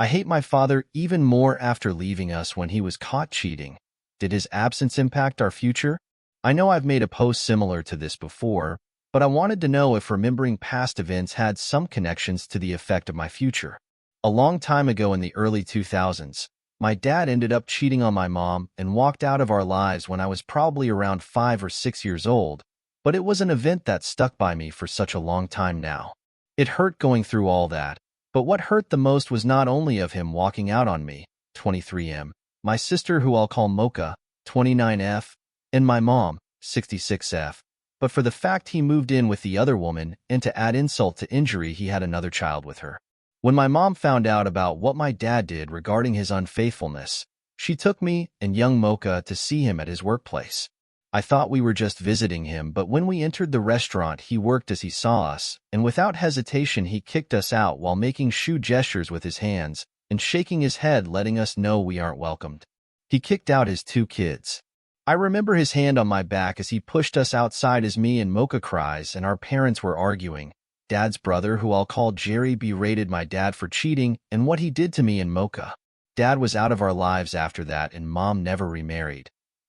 I hate my father even more after leaving us when he was caught cheating. Did his absence impact our future? I know I've made a post similar to this before, but I wanted to know if remembering past events had some connections to the effect of my future. A long time ago in the early 2000s, my dad ended up cheating on my mom and walked out of our lives when I was probably around 5 or 6 years old, but it was an event that stuck by me for such a long time now. It hurt going through all that, but what hurt the most was not only of him walking out on me, 23M, my sister who I'll call Mocha, 29F, and my mom, 66F, but for the fact he moved in with the other woman, and to add insult to injury, he had another child with her. When my mom found out about what my dad did regarding his unfaithfulness, she took me and young Mocha to see him at his workplace. I thought we were just visiting him, but when we entered the restaurant, he worked as he saw us, and without hesitation he kicked us out while making shoe gestures with his hands and shaking his head, letting us know we aren't welcomed. He kicked out his 2 kids. I remember his hand on my back as he pushed us outside as me and Mocha cries and our parents were arguing. Dad's brother, who I'll call Jerry, berated my dad for cheating and what he did to me and Mocha. Dad was out of our lives after that and Mom never remarried.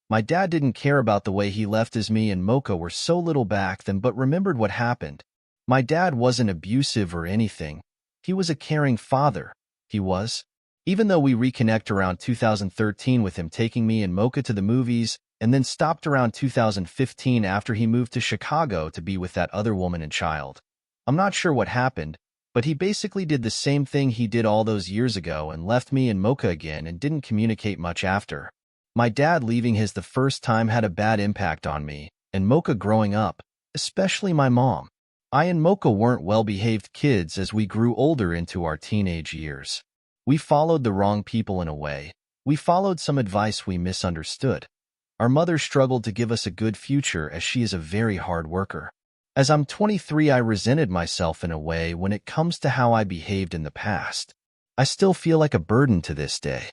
My dad didn't care about the way he left as me and Mocha were so little back then but remembered what happened. My dad wasn't abusive or anything. He was a caring father. He was. Even though we reconnect around 2013 with him taking me and Mocha to the movies and then stopped around 2015 after he moved to Chicago to be with that other woman and child. I'm not sure what happened, but he basically did the same thing he did all those years ago and left me and Mocha again and didn't communicate much after. My dad leaving his the first time had a bad impact on me, and Mocha growing up, especially my mom. I and Mocha weren't well-behaved kids as we grew older into our teenage years. We followed the wrong people in a way. We followed some advice we misunderstood. Our mother struggled to give us a good future as she is a very hard worker. As I'm 23, I resented myself in a way when it comes to how I behaved in the past. I still feel like a burden to this day.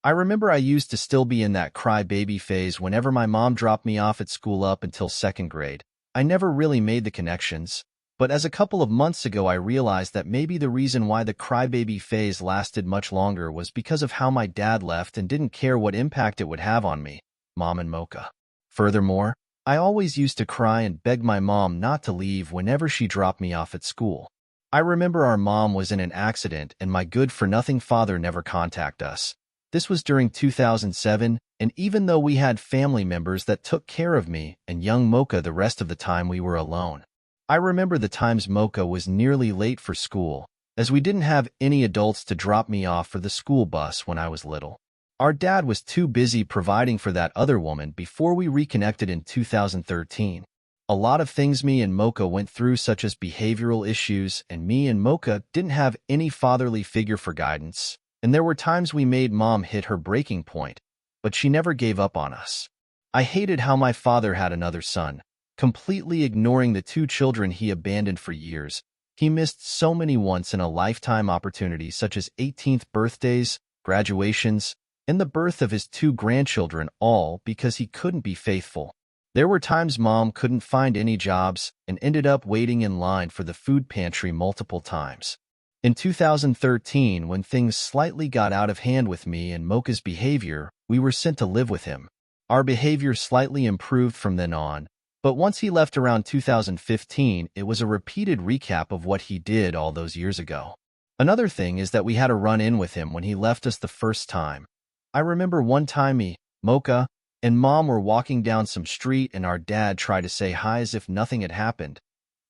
I remember I used to still be in that cry-baby phase whenever my mom dropped me off at school up until 2nd grade. I never really made the connections, but as a couple of months ago I realized that maybe the reason why the crybaby phase lasted much longer was because of how my dad left and didn't care what impact it would have on me, Mom and Mocha. Furthermore, I always used to cry and beg my mom not to leave whenever she dropped me off at school. I remember our mom was in an accident and my good-for-nothing father never contacted us. This was during 2007, and even though we had family members that took care of me and young Mocha the rest of the time we were alone. I remember the times Mocha was nearly late for school, as we didn't have any adults to drop me off for the school bus when I was little. Our dad was too busy providing for that other woman before we reconnected in 2013. A lot of things me and Mocha went through, such as behavioral issues, and me and Mocha didn't have any fatherly figure for guidance. And there were times we made Mom hit her breaking point, but she never gave up on us. I hated how my father had another son, completely ignoring the 2 children he abandoned for years. He missed so many once-in-a-lifetime opportunities such as 18th birthdays, graduations, and the birth of his 2 grandchildren, all because he couldn't be faithful. There were times Mom couldn't find any jobs and ended up waiting in line for the food pantry multiple times. In 2013, when things slightly got out of hand with me and Mocha's behavior, we were sent to live with him. Our behavior slightly improved from then on, but once he left around 2015, it was a repeated recap of what he did all those years ago. Another thing is that we had a run-in with him when he left us the first time. I remember one time me, Mocha, and Mom were walking down some street and our dad tried to say hi as if nothing had happened.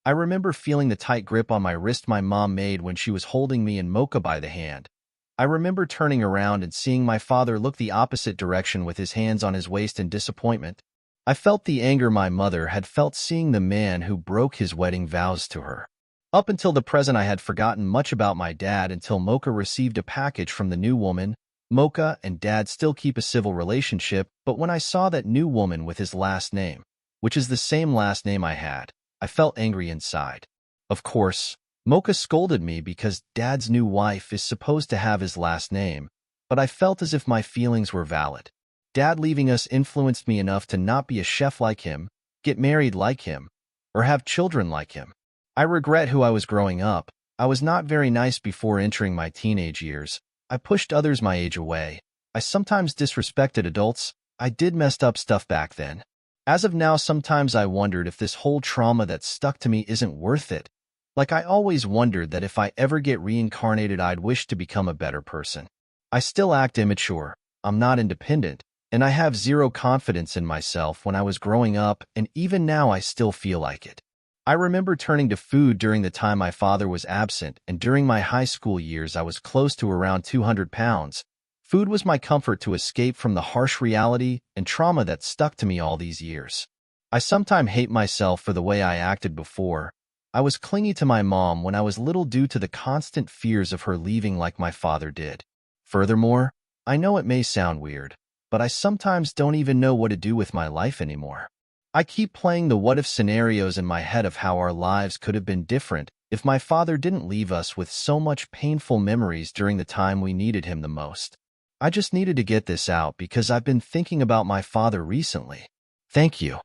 I remember feeling the tight grip on my wrist my mom made when she was holding me and Mocha by the hand. I remember turning around and seeing my father look the opposite direction with his hands on his waist in disappointment. I felt the anger my mother had felt seeing the man who broke his wedding vows to her. Up until the present, I had forgotten much about my dad until Mocha received a package from the new woman. Mocha and Dad still keep a civil relationship, but when I saw that new woman with his last name, which is the same last name I had, I felt angry inside. Of course, Mocha scolded me because Dad's new wife is supposed to have his last name, but I felt as if my feelings were valid. Dad leaving us influenced me enough to not be a chef like him, get married like him, or have children like him. I regret who I was growing up. I was not very nice before entering my teenage years. I pushed others my age away. I sometimes disrespected adults. I did messed up stuff back then. As of now, sometimes I wondered if this whole trauma that stuck to me isn't worth it. Like I always wondered that if I ever get reincarnated, I'd wish to become a better person. I still act immature. I'm not independent, and I have zero confidence in myself when I was growing up, and even now I still feel like it. I remember turning to food during the time my father was absent, and during my high school years I was close to around 200 pounds. Food was my comfort to escape from the harsh reality and trauma that stuck to me all these years. I sometimes hate myself for the way I acted before. I was clingy to my mom when I was little due to the constant fears of her leaving like my father did. Furthermore, I know it may sound weird, but I sometimes don't even know what to do with my life anymore. I keep playing the what-if scenarios in my head of how our lives could have been different if my father didn't leave us with so much painful memories during the time we needed him the most. I just needed to get this out because I've been thinking about my father recently. Thank you.